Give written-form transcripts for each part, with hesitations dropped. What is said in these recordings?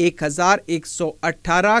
1118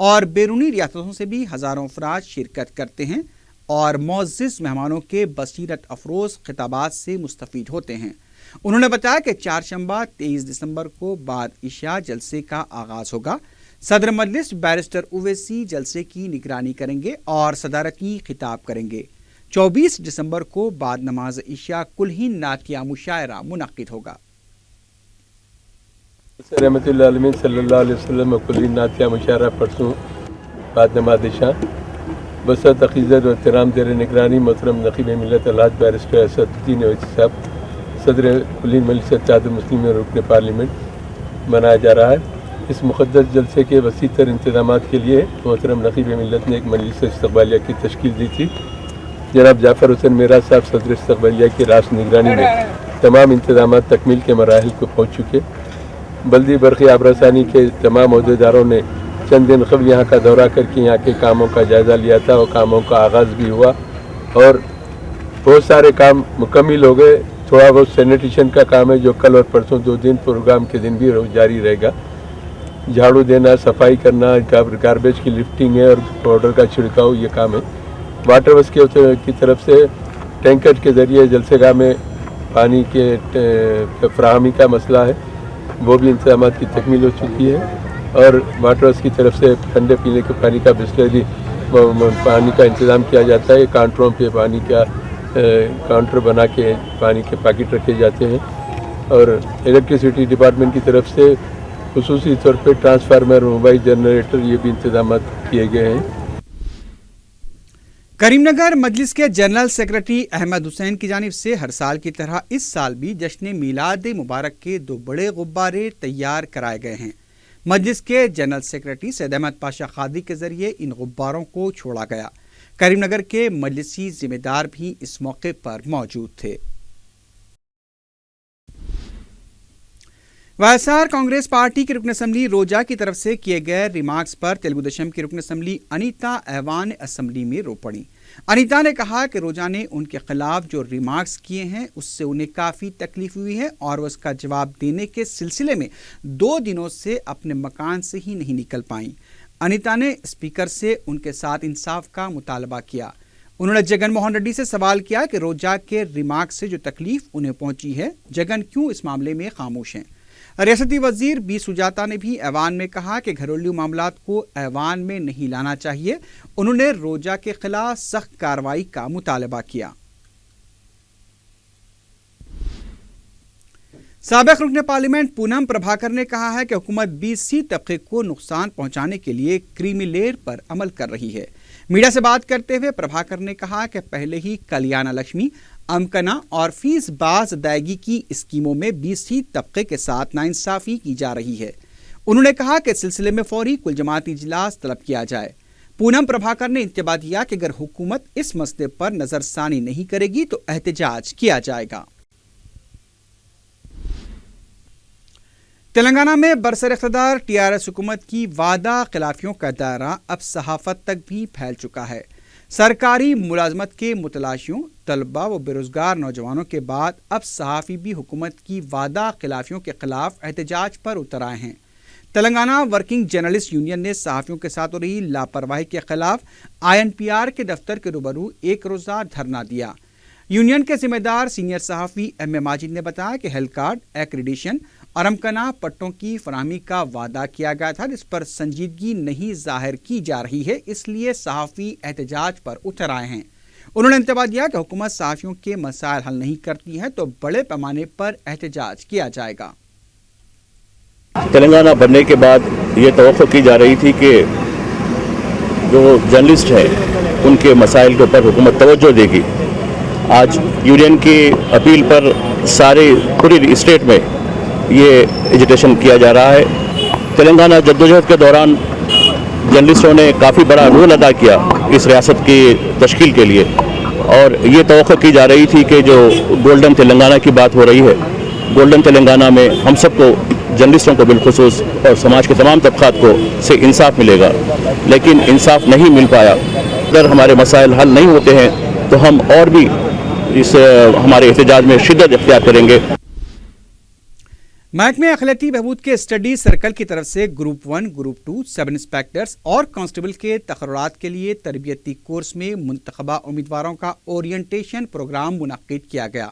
اور بیرونی ریاستوں سے بھی ہزاروں افراد شرکت کرتے ہیں اور معزز مہمانوں کے بصیرت افروز خطابات سے مستفید ہوتے ہیں۔ انہوں نے بتایا کہ چہارشنبہ 23 دسمبر کو بعد عشاء جلسے کا آغاز ہوگا۔ صدر مجلس بیرسٹر اویسی جلسے کی نگرانی کریں گے اور صدارتی خطاب کریں گے۔ 24 دسمبر کو بعد نماز عشاء کلہین نعتیہ مشاعرہ منعقد ہوگا۔ رحمت اللہ علیہ صلی اللہ علیہ وسلم کلہین نعتیہ مشاعرہ پرسوں بعد نماز عشاء بسط عقیدت و احترام زیر نگرانی محترم نقیب ملت الحاج بیرسٹر اسد الدین اویسی صاحب صدر کلہین مجلس اتحاد المسلمین رکن پارلیمنٹ منایا جا رہا ہے۔ اس مقدس جلسے کے وسیع تر انتظامات کے لیے محترم نقیب ملت نے ایک مجلس استقبالیہ کی تشکیل دی تھی۔ جناب جعفر حسین میراج صاحب صدر استقبالیہ کی راست نگرانی میں تمام انتظامات تکمیل کے مراحل کو پہنچ چکے۔ بلدی برقی آبرسانی کے تمام عہدیداروں نے چند دن قبل یہاں کا دورہ کر کے یہاں کے کاموں کا جائزہ لیا تھا اور کاموں کا آغاز بھی ہوا اور بہت سارے کام مکمل ہو گئے۔ تھوڑا بہت سینیٹیشن کا کام ہے جو کل اور پرسوں 2 دن پروگرام کے دن بھی جاری رہے گا۔ جھاڑو دینا، صفائی کرنا، گاربیج کی لفٹنگ ہے اور پاؤڈر کا چھڑکاؤ، یہ کام ہے۔ واٹر ورکس کی طرف سے ٹینکر کے ذریعے جلسے گاہ میں پانی کے فراہمی کا مسئلہ ہے، وہ بھی انتظامات کی تکمیل ہو چکی ہے اور واٹر ورکس کی طرف سے ٹھنڈے پینے کے پانی کا بسلری پانی کا انتظام کیا جاتا ہے۔ کاؤنٹروں پہ پانی کا کاؤنٹر بنا کے پانی کے پیکٹ رکھے جاتے ہیں اور الیکٹریسٹی ڈپارٹمنٹ کی طرف سے خصوصی طور پہ ٹرانسفارمر، موبائل جنریٹر، یہ بھی انتظامات کیے گئے ہیں۔ کریم نگر مجلس کے جنرل سیکرٹری احمد حسین کی جانب سے ہر سال کی طرح اس سال بھی جشن میلاد مبارک کے 2 بڑے غبارے تیار کرائے گئے ہیں۔ مجلس کے جنرل سیکرٹری سید احمد پاشا قادری کے ذریعے ان غباروں کو چھوڑا گیا۔ کریم نگر کے مجلسی ذمہ دار بھی اس موقع پر موجود تھے۔ وائسار کانگریس پارٹی کی رکن اسمبلی روجا کی طرف سے کیے گئے ریمارکس پر تلگو دیشم کی رکن اسمبلی انیتا ایوان اسمبلی میں رو پڑی۔ انیتا نے کہا کہ روجا نے ان کے خلاف جو ریمارکس کیے ہیں اس سے انہیں کافی تکلیف ہوئی ہے اور وہ اس کا جواب دینے کے سلسلے میں 2 دنوں سے اپنے مکان سے ہی نہیں نکل پائیں۔ انیتا نے اسپیکر سے ان کے ساتھ انصاف کا مطالبہ کیا۔ انہوں نے جگن موہن ریڈی سے سوال کیا کہ روجا کے ریمارکس سے جو تکلیف انہیں پہنچی ہے، جگن کیوں اس معاملے میں خاموش ہیں۔ ریاستی وزیر بی سجاتا نے بھی ایوان میں کہا کہ گھریلو معاملات کو ایوان میں نہیں لانا چاہیے۔ انہوں نے روجا کے خلاف سخت کارروائی کا مطالبہ کیا۔ سابق رکن پارلیمنٹ پونم پربھاکر نے کہا ہے کہ حکومت BC طبقے کو نقصان پہنچانے کے لیے کریمی لیئر پر عمل کر رہی ہے۔ میڈیا سے بات کرتے ہوئے پربھاکر نے کہا کہ پہلے ہی کلیانہ لکشمی، امکنا اور فیس باز ادائیگی کی اسکیموں میں BC طبقے کے ساتھ ناانصافی کی جا رہی ہے۔ انہوں نے کہا کہ اس سلسلے میں فوری کل جماعتی اجلاس طلب کیا جائے۔ پونم پربھاکر نے انتباہ دیا کہ اگر حکومت اس مسئلے پر نظر ثانی نہیں کرے گی تو احتجاج کیا جائے گا۔ تلنگانہ میں برسر اقتدار TRS حکومت کی وعدہ خلافیوں کا دائرہ اب صحافت تک بھی پھیل چکا ہے۔ سرکاری ملازمت کے متلاشیوں، طلبہ و بیروزگار نوجوانوں کے بعد اب صحافی بھی حکومت کی وعدہ خلافیوں کے خلاف احتجاج پر اتر آئے ہیں۔ تلنگانہ ورکنگ جرنلسٹ یونین نے صحافیوں کے ساتھ ہو رہی لاپرواہی کے خلاف INPR کے دفتر کے روبرو 1 روزہ دھرنا دیا۔ یونین کے ذمہ دار سینئر صحافی ایم اے ماجد نے بتایا کہ ہیلتھ کارڈ، ایکریڈیشن اور امکنہ پٹوں کی فراہمی کا وعدہ کیا گیا تھا جس پر سنجیدگی نہیں ظاہر کی جا رہی ہے، اس لیے صحافی احتجاج پر اتر آئے ہیں۔ انہوں نے انتباہ دیا کہ حکومت صحافیوں کے مسائل حل نہیں کرتی ہے تو بڑے پیمانے پر احتجاج کیا جائے گا۔ تلنگانہ بننے کے بعد یہ توقع کی جا رہی تھی کہ جو جرنلسٹ ہیں ان کے مسائل کے اوپر حکومت توجہ دے گی۔ آج یونین کی اپیل پر پوری اسٹیٹ میں یہ ایجیٹیشن کیا جا رہا ہے۔ تلنگانہ جدوجہد کے دوران جرنلسٹوں نے کافی بڑا رول ادا کیا اس ریاست کی تشکیل کے لیے، اور یہ توقع کی جا رہی تھی کہ جو گولڈن تلنگانہ کی بات ہو رہی ہے، گولڈن تلنگانہ میں ہم سب کو، جرنلسٹوں کو بالخصوص اور سماج کے تمام طبقات کو سے انصاف ملے گا، لیکن انصاف نہیں مل پایا۔ اگر ہمارے مسائل حل نہیں ہوتے ہیں تو ہم اور بھی ہمارے احتجاج میں شدت اختیار کریں گے۔ محکمہ اقلیتی بہبود کے اسٹڈی سرکل کی طرف سے گروپ 1، گروپ 2، سب انسپیکٹرز اور کانسٹیبل کے تقررات کے لیے تربیتی کورس میں منتخبہ امیدواروں کا اورینٹیشن پروگرام منعقد کیا گیا۔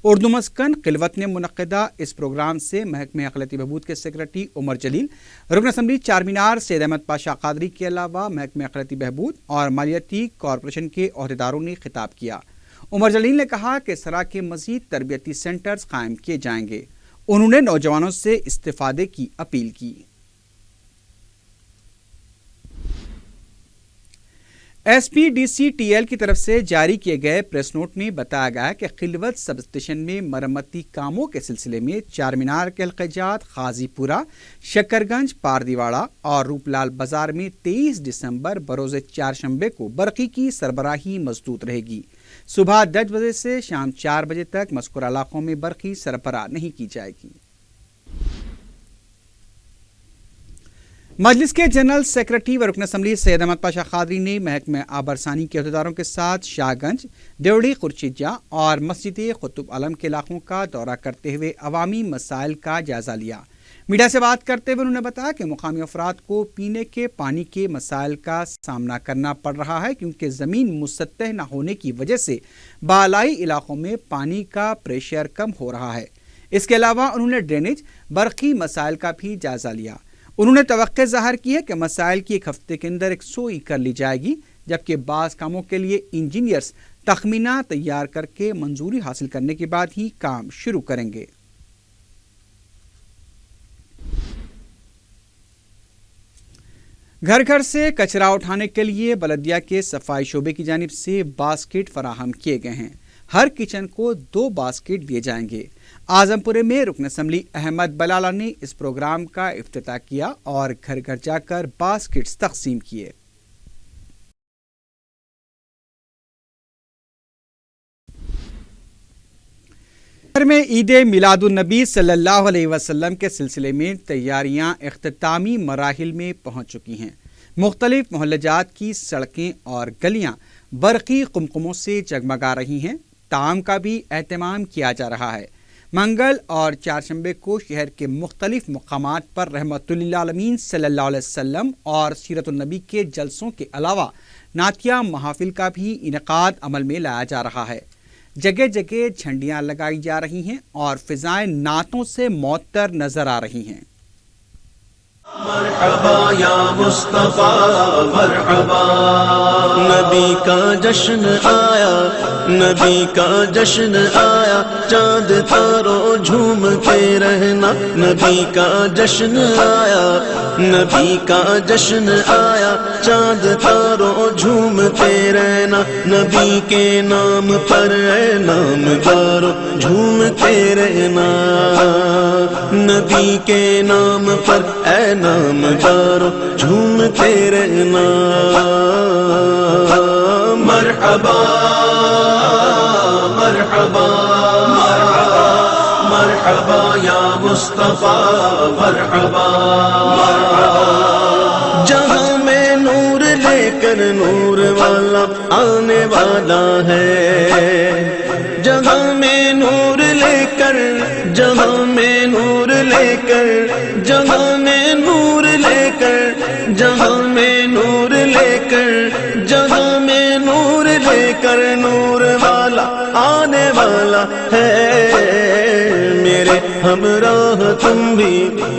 اردو مسکن خلوت نے منعقدہ اس پروگرام سے محکمہ اقلیتی بہبود کے سیکرٹری عمر جلیل، رکن اسمبلی چارمینار سید احمد پاشا قادری کے علاوہ محکمہ اقلیتی بہبود اور مالیاتی کارپوریشن کے عہدیداروں نے خطاب کیا۔ عمر جلیل نے کہا کہ اس طرح کے مزید تربیتی سینٹرز قائم کیے جائیں گے۔ انہوں نے نوجوانوں سے استفادے کی اپیل کی۔ S P D C T L کی طرف سے جاری کیے گئے پریس نوٹ میں بتایا گیا کہ خلوت سب اسٹیشن میں مرمتی کاموں کے سلسلے میں چارمینار کے حلقہ جات قاضی پورہ، شکرگنج، پاردیواڑہ اور روپ لال بازار میں 23 دسمبر بروز چہارشنبے کو برقی کی سربراہی مسدود رہے گی۔ صبح 10 بجے سے شام 4 بجے تک مذکورہ علاقوں میں برقی سربراہ نہیں کی جائے گی۔ مجلس کے جنرل سیکرٹری و رکن اسمبلی سید احمد پاشا قادری نے محکمہ آبرسانی کے عہدیداروں کے ساتھ شاہ گنج، دیوڑی خورشیدجہ اور مسجد قطب علم کے علاقوں کا دورہ کرتے ہوئے عوامی مسائل کا جائزہ لیا۔ میڈیا سے بات کرتے ہوئے انہوں نے بتایا کہ مقامی افراد کو پینے کے پانی کے مسائل کا سامنا کرنا پڑ رہا ہے کیونکہ زمین مسطح نہ ہونے کی وجہ سے بالائی علاقوں میں پانی کا پریشر کم ہو رہا ہے۔ اس کے علاوہ انہوں نے ڈرینیج، برقی مسائل کا بھی جائزہ لیا۔ انہوں نے توقع ظاہر کی ہے کہ مسائل کی ایک ہفتے کے اندر یکسوئی کر لی جائے گی، جبکہ بعض کاموں کے لیے انجینئرز تخمینہ تیار کر کے منظوری حاصل کرنے کے بعد ہی کام شروع کریں گے۔ گھر گھر سے کچرا اٹھانے کے لیے بلدیہ کے صفائی شعبے کی جانب سے باسکٹ فراہم کیے گئے ہیں۔ ہر کچن کو 2 باسکٹ دیے جائیں گے۔ اعظم پورے میں رکن اسمبلی احمد بلالہ نے اس پروگرام کا افتتاح کیا اور گھر گھر جا کر باسکٹس تقسیم کیے۔ میں عید میلاد النبی صلی اللہ علیہ وسلم کے سلسلے میں تیاریاں اختتامی مراحل میں پہنچ چکی ہیں۔ مختلف محلہ جات کی سڑکیں اور گلیاں برقی قمقموں سے جگمگا رہی ہیں۔ تعام کا بھی اہتمام کیا جا رہا ہے۔ منگل اور چہارشنبے کو شہر کے مختلف مقامات پر رحمت للعالمین صلی اللہ علیہ وسلم اور سیرت النبی کے جلسوں کے علاوہ نعتیہ محافل کا بھی انعقاد عمل میں لایا جا رہا ہے۔ جگہ جگہ جھنڈیاں لگائی جا رہی ہیں اور فضائیں نعتوں سے معطر نظر آ رہی ہیں۔ مرحبا یا مصطفیٰ مرحبا، نبی کا جشن آیا، نبی کا جشن آیا، چاند تاروں جھوم کے رہنا، نبی کا جشن آیا، نبی کا جشن آیا، چاند تاروں جھوم کے رہنا، نبی کے نام پر اے نامدارو جھومتے رہنا، نبی کے نام پر اے نامدارو جھومتے رہنا۔ مرحبا مرحبا مرحبا یا مصطفیٰ مرحبا، جہاں میں نور لے کر نور والا آنے والا ہے، جہاں میں نور لے کر، جہاں میں نور لے کر، جہاں میں نور لے کر، جہاں میں نور لے کر، جہاں میں نور لے کر نور والا آنے والا ہے۔ میرے ہمراہ تم بھی،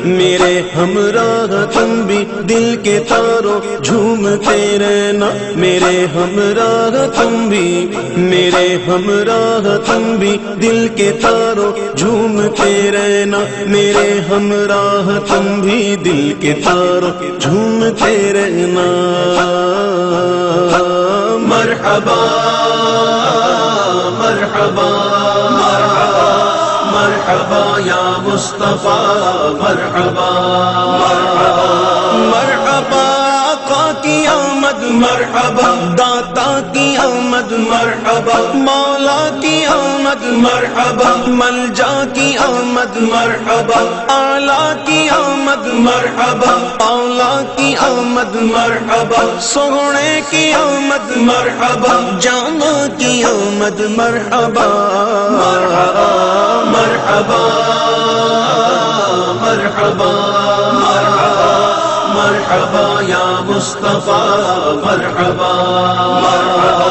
میرے ہمراہ تم بھی، دل کے تاروں جھومتے رہنا، میرے ہمراہ تم بھی، میرے ہمراہ تم بھی، دل کے تاروں جھومتے رہنا، میرے ہمراہ تم بھی، دل کے تاروں جھومتے رہنا۔ مرحبا مرحبا مرحبا یا مصطفیٰ مرحبا، مرحبا آقا کی آمد، مرحبا داتا کی آمد، مرحبا مولا کی آمد، مرحبا ملجا کی آمد، مرحبا اعلیٰ کی آمد، مرحبا اولا کی آمد، مرحبا سونے کی آمد، مرحبا جانا کی آمد، مرحبا مرحبا مرحبا مرحبا مرحبا مرحبا یا مصطفیٰ مرحبا مرحبا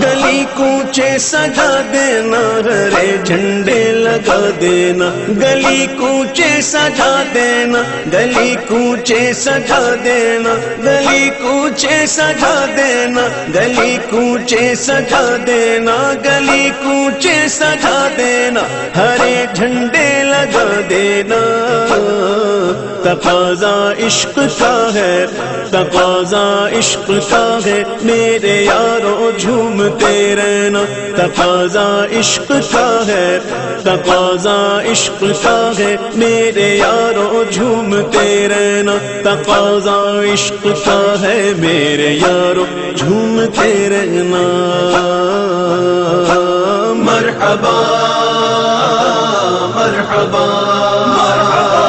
گلی کوچے سجا دینا ہرے جھنڈے لگا دینا گلی کوچے سجا دینا گلی کوچے سجا دینا گلی کوچے سجا دینا گلی کوچے سجا دینا گلی کوچے سجا دینا ہرے جھنڈے لگا دینا تقاضا عشق کا ہے تقاضا عشق کا ہے میرے یارو جھومتے رہنا تقاضا عشق کا ہے تقاضا عشق کا ہے میرے یارو جھومتے رہنا تقاضا عشق کا ہے میرے یارو جھومتے رہنا مرحبا مرحبا مرحبا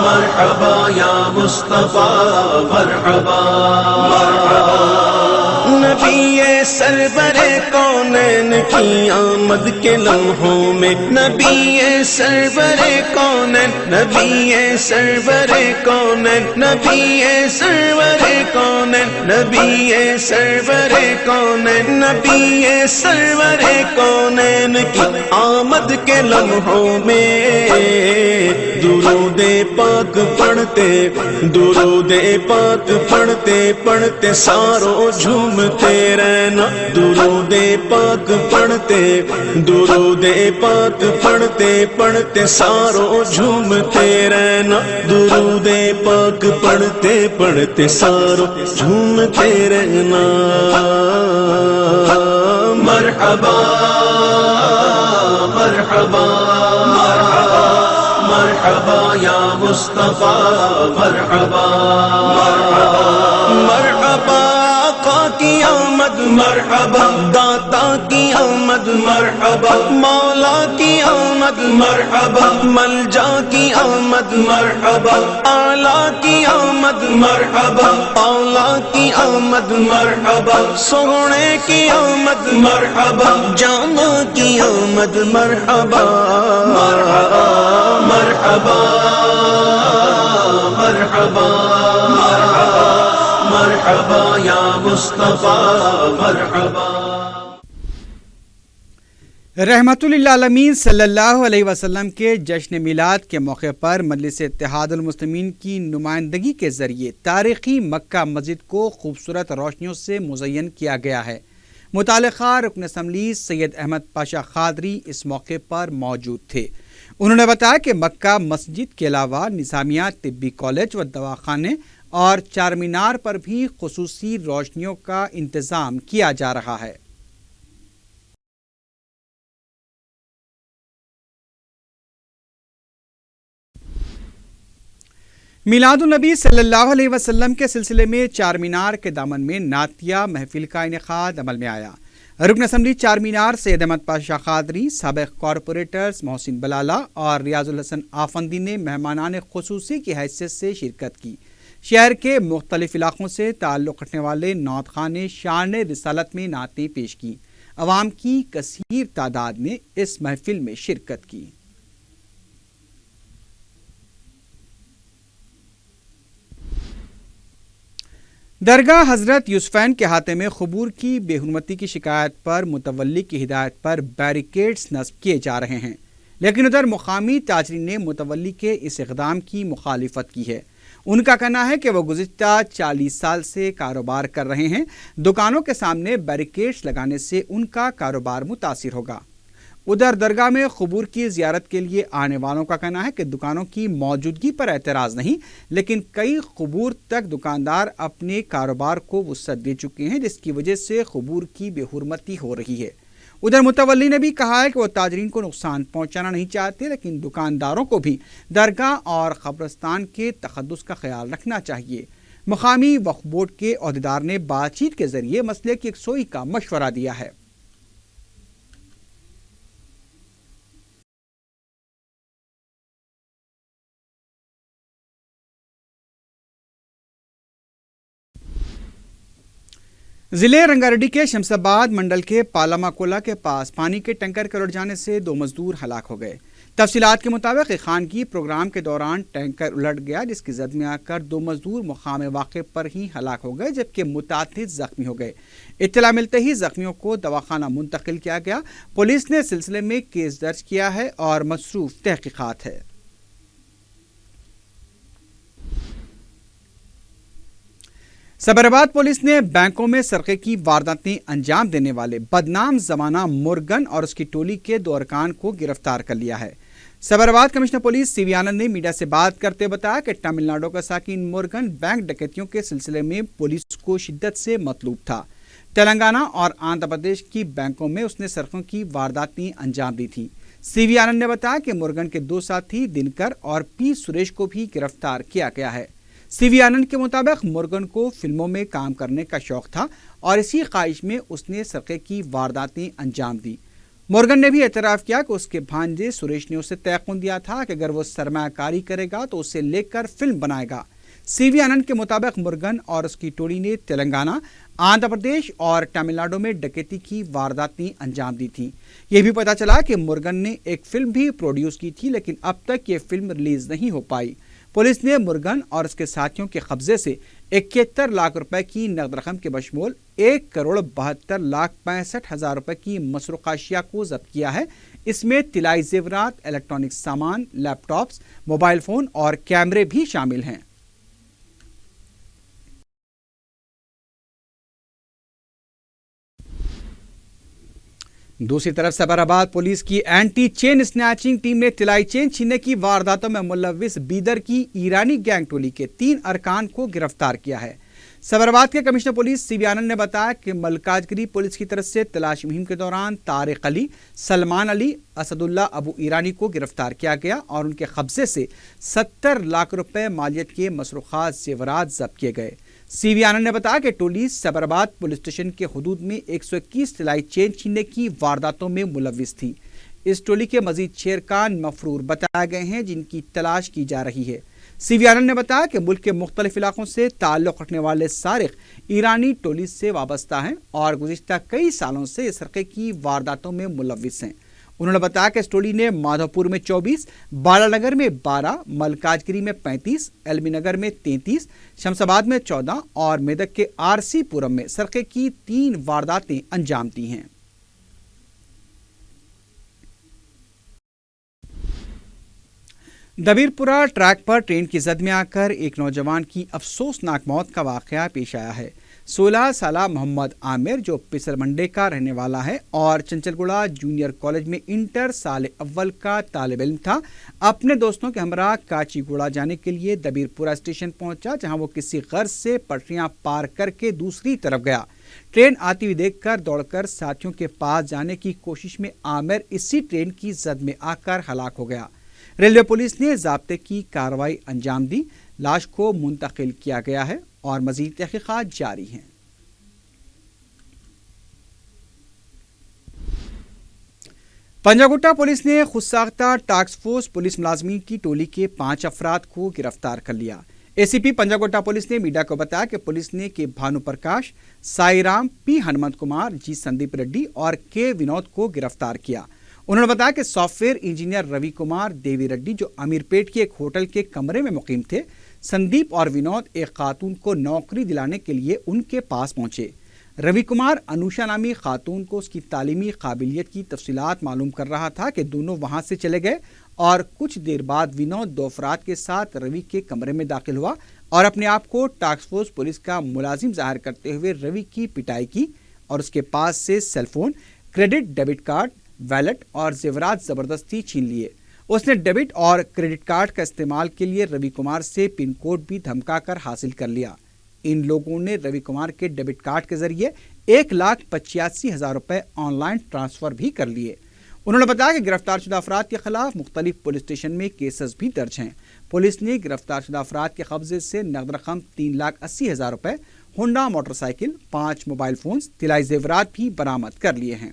مرحبا یا مصطفیٰ مرحبا مرحبا نبی سرور کونین کی آمد کے لمحوں میں نبی سرور کونین نبی سرور کونین نبی سرور کونین نبی سرور کونین نبی سرور کونین کی آمد کے لمحوں میں درود پاک پڑھتے درود پاک پڑھتے پڑھتے ساروں جھومتے رہنا درود پاک پڑھتے درود پاک پڑھتے پڑھتے ساروں جھومتے رہنا درود پاک پڑھتے پڑھتے ساروں جھومتے رہنا مرحبا مرحبا مرحبا مرحبا یا مصطفیٰ مرحبا مرحبا مرحبا آقا کی آمد مرحبا داتا کی آمد مرحبا مولا کی آمد مرحبا ملجا کی آمد مرحبا اعلیٰ کی آمد مرحبا اولا کی آمد مرحبا سونے کی آمد مرحبا جانا کی آمد مرحبا مرحبا مرحبا مرحبا مرحبا مرحبا یا مصطفیٰ مرحبا رحمت للعالمین صلی اللہ علیہ وسلم کے جشن میلاد کے موقع پر مجلس اتحاد المسلمین کی نمائندگی کے ذریعے تاریخی مکہ مسجد کو خوبصورت روشنیوں سے مزین کیا گیا ہے۔ متعلقہ رکن اسمبلی سید احمد پاشا قادری اس موقع پر موجود تھے۔ انہوں نے بتایا کہ مکہ مسجد کے علاوہ نظامیہ طبی کالج و دواخانے اور چار مینار پر بھی خصوصی روشنیوں کا انتظام کیا جا رہا ہے۔ میلاد النبی صلی اللہ علیہ وسلم کے سلسلے میں چار مینار کے دامن میں نعتیہ محفل کا انعقاد عمل میں آیا۔ رکن اسمبلی چار مینار سید احمد پاشا قادری، سابق کارپوریٹرز محسن بلالہ اور ریاض الحسن آفندی نے مہمانان خصوصی کی حیثیت سے شرکت کی۔ شہر کے مختلف علاقوں سے تعلق رکھنے والے نعت خواں نے شان رسالت میں نعتیں پیش کی۔ عوام کی کثیر تعداد نے اس محفل میں شرکت کی۔ درگاہ حضرت یوسفین کے احاطے میں قبور کی بے حرمتی کی شکایت پر متولی کی ہدایت پر بیریکیڈز نصب کیے جا رہے ہیں، لیکن ادھر مقامی تاجرین نے متولی کے اس اقدام کی مخالفت کی ہے۔ ان کا کہنا ہے کہ وہ گزشتہ 40 سال سے کاروبار کر رہے ہیں، دکانوں کے سامنے بیریکیڈز لگانے سے ان کا کاروبار متاثر ہوگا۔ ادھر درگاہ میں قبور کی زیارت کے لیے آنے والوں کا کہنا ہے کہ دکانوں کی موجودگی پر اعتراض نہیں، لیکن کئی قبور تک دکاندار اپنے کاروبار کو وسعت دے چکے ہیں، جس کی وجہ سے قبور کی بے حرمتی ہو رہی ہے۔ ادھر متولی نے بھی کہا ہے کہ وہ تاجرین کو نقصان پہنچانا نہیں چاہتے، لیکن دکانداروں کو بھی درگاہ اور قبرستان کے تقدس کا خیال رکھنا چاہیے۔ مقامی وقف بورڈ کے عہدیدار نے بات چیت کے ذریعے مسئلے کی یکسوئی کا مشورہ دیا ہے۔ ضلع رنگاریڈی کے شمس آباد منڈل کے پالما کولا کے پاس پانی کے ٹینکر کے الٹ جانے سے 2 مزدور ہلاک ہو گئے، تفصیلات کے مطابق ایک خانگی پروگرام کے دوران ٹینکر الٹ گیا، جس کی زد میں آ کر 2 مزدور مقام واقع پر ہی ہلاک ہو گئے جبکہ متعدد زخمی ہو گئے۔ اطلاع ملتے ہی زخمیوں کو دواخانہ منتقل کیا گیا۔ پولیس نے سلسلے میں کیس درج کیا ہے اور مصروف تحقیقات ہے۔ سبرآباد پولیس نے بینکوں میں سرقے کی وارداتیں انجام دینے والے بدنام زمانہ مرگن اور اس کی ٹولی کے 2 ارکان کو گرفتار کر لیا ہے۔ سبرآباد کمشنر پولیس سی وی آنند نے میڈیا سے بات کرتے بتایا کہ تمل ناڈو کا ساکن مرگن بینک ڈکیتیوں کے سلسلے میں پولیس کو شدت سے مطلوب تھا۔ تلنگانہ اور آندھرا پردیش کی بینکوں میں اس نے سرقوں کی وارداتیں انجام دی تھیں۔ سی وی آنند نے بتایا کہ مرگن کے 2 ساتھی دنکر اور پی سریش کو بھی گرفتار کیا گیا ہے۔ سی وی آنند کے مطابق مرگن کو فلموں میں کام کرنے کا شوق تھا اور اسی خواہش میں اس نے سرقے کی وارداتیں انجام دی۔ مرگن نے بھی اعتراف کیا کہ اس کے بھانجے سریش نے اسے تیقن دیا تھا کہ اگر وہ سرمایہ کاری کرے گا تو اسے لے کر فلم بنائے گا۔ سی وی آنند کے مطابق مرگن اور اس کی ٹولی نے تلنگانہ، آندھرا پردیش اور تمل ناڈو میں ڈکیتی کی وارداتیں انجام دی تھیں۔ یہ بھی پتہ چلا کہ مرگن نے ایک فلم بھی پروڈیوس کی تھی لیکن اب تک یہ فلم ریلیز نہیں ہو پائی۔ پولیس نے مرگن اور اس کے ساتھیوں کے قبضے سے 71 لاکھ روپے کی نقد رقم کے بشمول 1,72,65,000 روپے کی مسروقہ اشیاء کو ضبط کیا ہے۔ اس میں طلائی زیورات، الیکٹرانک سامان، لیپ ٹاپس، موبائل فون اور کیمرے بھی شامل ہیں۔ دوسری طرف سبرآباد پولیس کی اینٹی چین اسنیچنگ ٹیم نے طلائی چین چھیننے کی وارداتوں میں ملوث بیدر کی ایرانی گینگ ٹولی کے 3 ارکان کو گرفتار کیا ہے۔ سبرآباد کے کمشنر پولیس سی وی آنند نے بتایا کہ ملکاجگری پولیس کی طرف سے تلاش مہم کے دوران طارق علی، سلمان علی، اسد اللہ ابو ایرانی کو گرفتار کیا گیا اور ان کے قبضے سے 70 لاکھ روپے مالیت کے مسروقات زیورات ضبط کیے گئے۔ سی وی آنند نے بتایا کہ ٹولی سبرآباد پولیس اسٹیشن کے حدود میں 121 طلائی چین چھیننے کی وارداتوں میں ملوث تھی۔ اس ٹولی کے مزید 6 ارکان مفرور بتائے گئے ہیں جن کی تلاش کی جا رہی ہے۔ سی وی آنند نے بتایا کہ ملک کے مختلف علاقوں سے تعلق رکھنے والے سارق ایرانی ٹولی سے وابستہ ہیں اور گزشتہ کئی سالوں سے اس سرقے کی وارداتوں میں ملوث ہیں۔ انہوں نے بتایا کہ اس ٹولی نے مادھوپور میں 24، بالا نگر میں 12، ملکاجگری میں 35، ایل بی نگر میں 33، شمس آباد میں 14 اور میدک کے آر سی پورم میں سرقے کی 3 وارداتیں انجام دی ہیں۔ دبیر پورہ ٹریک پر ٹرین کی زد میں آ کر ایک نوجوان کی افسوسناک موت کا واقعہ پیش آیا ہے۔ 16 سالہ محمد عامر جو پسر منڈے کا رہنے والا ہے اور چنچل گوڑہ جونیئر کالج میں انٹر سال اول کا طالب علم تھا، اپنے دوستوں کے ہمراہ کاچی گوڑہ جانے کے لیے دبیر پورہ اسٹیشن پہنچا جہاں وہ کسی غرض سے پٹریاں پار کر کے دوسری طرف گیا۔ ٹرین آتی ہوئی دیکھ کر دوڑ کر ساتھیوں کے پاس جانے کی کوشش میں عامر اسی ٹرین کی زد میں آ کر ہلاک ہو گیا۔ ریلوے پولیس نے ضابطے کی کارروائی انجام دی، لاش کو منتقل کیا گیا ہے اور مزید تحقیقات جاری ہیں۔ پنجاگٹا پولیس نے خود ساختہ ٹاسک فورس پولیس ملازمین کی ٹولی کے 5 افراد کو گرفتار کر لیا۔ اے سی پی پنجاگٹا پولیس نے میڈیا کو بتایا کہ پولیس نے کے بھانو پرکاش، سائی رام، پی ہنمنت کمار، جی سندیپ ریڈی اور کے ونود کو گرفتار کیا۔ انہوں نے بتایا کہ soft where engineer Ravi Kumar Devi ready جو امیر پیٹ کے ایک ہوٹل کے کمرے میں مقیم تھے، سندیپ اور ونود ایک خاتون کو نوکری دلانے کے لیے ان کے پاس پہنچے۔ روی کمار انوشا نامی خاتون کو اس کی تعلیمی قابلیت کی تفصیلات معلوم کر رہا تھا کہ دونوں وہاں سے چلے گئے اور کچھ دیر بعد ونود 2 افراد کے ساتھ روی کے کمرے میں داخل ہوا اور اپنے آپ کو ٹاسک فورس پولیس کا ملازم ظاہر کرتے ہوئے روی کی پٹائی کی اور اس کے پاس سے cell phone, credit debit card, wallet اور زیورات زبردستی چھین لیے۔ اس نے ڈیبٹ اور کریڈٹ کارڈ کا استعمال کے لیے روی کمار سے پن کوڈ بھی دھمکا کر حاصل کر لیا۔ ان لوگوں نے روی کمار کے ڈیبٹ کارڈ کے ذریعے 1,85,000 روپے آن لائن ٹرانسفر بھی کر لیے۔ انہوں نے بتایا کہ گرفتار شدہ افراد کے خلاف مختلف پولیس اسٹیشن میں کیسز بھی درج ہیں۔ پولیس نے گرفتار شدہ افراد کے قبضے سے نقد رقم 3,80,000 روپے، Honda motorcycle, 5 mobile phones, طلائی زیورات بھی برآمد کر لیے ہیں۔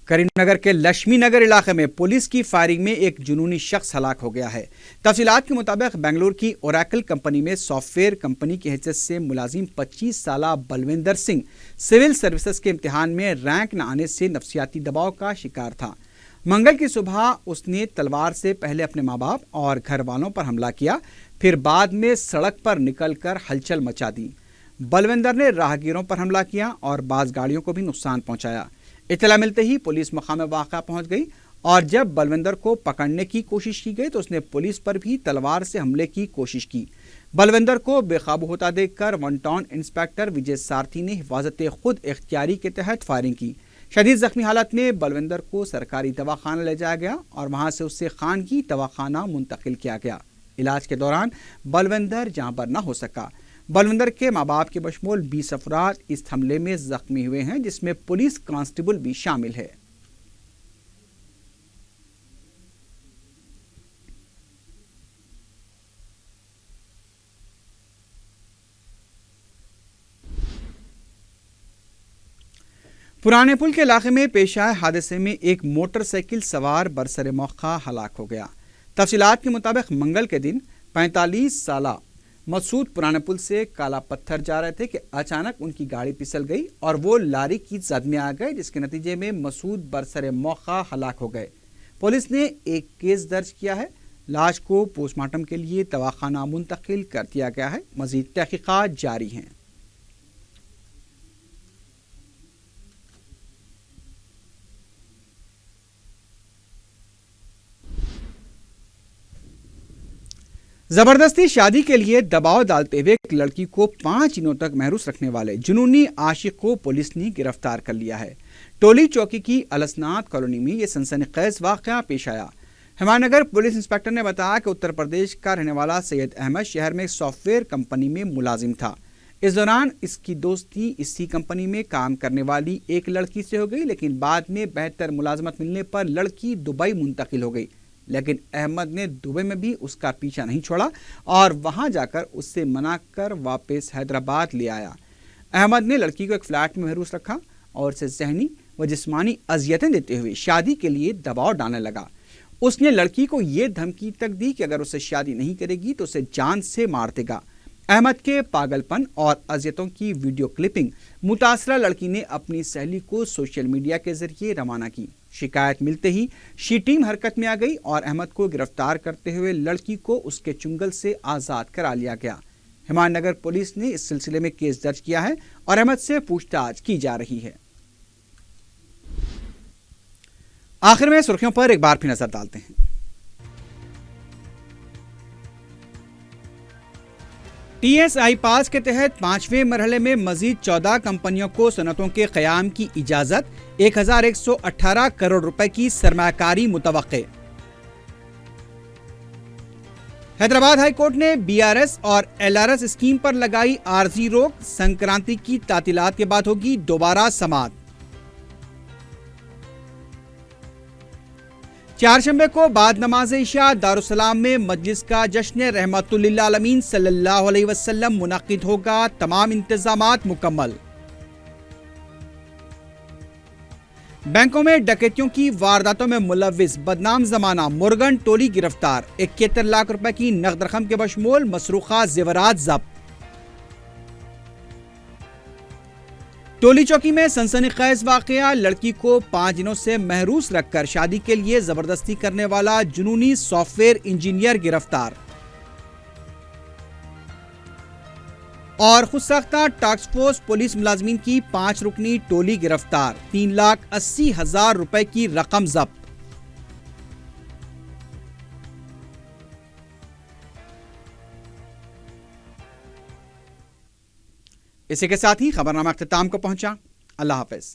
کریم نگر کے لکشمی نگر علاقے میں پولیس کی فائرنگ میں ایک جنونی شخص ہلاک ہو گیا ہے۔ تفصیلات کے مطابق بنگلور کی اوریکل کمپنی میں سافٹ ویئر کمپنی کی حیثیت سے ملازم 25 سالہ بلوندر سنگھ سول سروسز کے امتحان میں رینک نہ آنے سے نفسیاتی دباؤ کا شکار تھا۔ منگل کی صبح اس نے تلوار سے پہلے اپنے ماں باپ اور گھر والوں پر حملہ کیا، پھر بعد میں سڑک پر نکل کر ہلچل مچا دی۔ بلوندر نے راہگیروں پر حملہ کیا اور بعض گاڑیوں کو بھی نقصان پہنچایا۔ اطلاع ملتے ہی پولیس مقام واقعہ پہنچ گئی اور جب بلوندر کو پکڑنے کی کوشش کی گئی تو اس نے پولیس پر بھی تلوار سے حملے کی کوشش کی۔ بلوندر کو بے قابو ہوتا دیکھ کر ون ٹاؤن انسپیکٹر وجے سارتھی نے حفاظت خود اختیاری کے تحت فائرنگ کی۔ شدید زخمی حالت میں بلوندر کو سرکاری دواخانہ لے جایا گیا اور وہاں سے اسے خانگی دواخانہ منتقل کیا گیا۔ علاج کے دوران بلوندر جاں بحق نہ ہو سکا۔ بلوندر کے ماں باپ کے بشمول 20 افراد اس حملے میں زخمی ہوئے ہیں، جس میں پولیس کانسٹیبل بھی شامل ہے۔ پرانے پل کے علاقے میں پیش آئے حادثے میں ایک موٹر سائیکل سوار برسر موقع ہلاک ہو گیا۔ تفصیلات کے مطابق منگل کے دن 45 سالہ مسعود پرانے پل سے کالا پتھر جا رہے تھے کہ اچانک ان کی گاڑی پھسل گئی اور وہ لاری کی زد میں آ گئے، جس کے نتیجے میں مسعود برسر موقع ہلاک ہو گئے۔ پولیس نے ایک کیس درج کیا ہے۔ لاش کو پوسٹ مارٹم کے لیے دواخانہ منتقل کر دیا گیا ہے۔ مزید تحقیقات جاری ہیں۔ زبردستی شادی کے لیے دباؤ ڈالتے ہوئے ایک لڑکی کو 5 دنوں تک محروس رکھنے والے جنونی عاشق کو پولیس نے گرفتار کر لیا ہے۔ ٹولی چوکی کی السنات کالونی میں یہ سنسنی خیز واقعہ پیش آیا۔ ہمایوں نگر پولیس انسپیکٹر نے بتایا کہ اتر پردیش کا رہنے والا سید احمد شہر میں سافٹ ویئر کمپنی میں ملازم تھا۔ اس دوران اس کی دوستی اسی کمپنی میں کام کرنے والی ایک لڑکی سے ہو گئی، لیکن بعد میں بہتر ملازمت ملنے پر لڑکی دبئی منتقل ہو گئی، لیکن احمد نے دبئی میں بھی اس کا پیچھا نہیں چھوڑا اور وہاں جا کر اس سے منا کر واپس حیدرآباد لے آیا۔ احمد نے لڑکی کو ایک فلیٹ میں محروس رکھا اور اسے ذہنی و جسمانی اذیتیں دیتے ہوئے شادی کے لیے دباؤ ڈالنے لگا۔ اس نے لڑکی کو یہ دھمکی تک دی کہ اگر اسے شادی نہیں کرے گی تو اسے جان سے مار دے گا۔ احمد کے پاگل پن اور اذیتوں کی ویڈیو کلپنگ متاثرہ لڑکی نے اپنی سہیلی کو سوشل میڈیا کے ذریعے روانہ کی۔ شکایت ملتے ہی شی ٹیم حرکت میں آ گئی اور احمد کو گرفتار کرتے ہوئے لڑکی کو اس کے چنگل سے آزاد کرا لیا گیا۔ ہمایوں نگر پولیس نے اس سلسلے میں کیس درج کیا ہے اور احمد سے پوچھ تاچھ کی جا رہی ہے۔ آخر میں سرخیوں پر ایک بار پھر نظر ڈالتے ہیں۔ ٹی ایس آئی پاس کے تحت 5ویں مرحلے میں مزید 14 کمپنیوں کو صنعتوں کے قیام کی اجازت، 1118 کروڑ روپے کی سرمایہ کاری متوقع۔ حیدرآباد ہائی کورٹ نے بی آر ایس اور ایل آر ایس اسکیم پر لگائی عارضی روک، سنکرانتی کی تعطیلات کے بعد ہوگی دوبارہ سماعت۔ چہارشنبے کو بعد نماز عشاء دارالسلام میں مجلس کا جشن رحمت للعالمین صلی اللہ علیہ وسلم منعقد ہوگا، تمام انتظامات مکمل۔ بینکوں میں ڈکیتیوں کی وارداتوں میں ملوث بدنام زمانہ مورگن ٹولی گرفتار، 71 لاکھ روپے کی نقد رقم کے بشمول مسروقہ زیورات ضبط۔ ٹولی چوکی میں سنسنی خیز واقعہ، لڑکی کو 5 دنوں سے محروس رکھ کر شادی کے لیے زبردستی کرنے والا جنونی سافٹ ویئر انجینئر گرفتار۔ اور خود ساختہ ٹاسک فورس پولیس ملازمین کی 5 رکنی ٹولی گرفتار، 3,80,000 روپے کی رقم ضبط۔ اسی کے ساتھ ہی خبرنامہ اختتام کو پہنچا۔ اللہ حافظ۔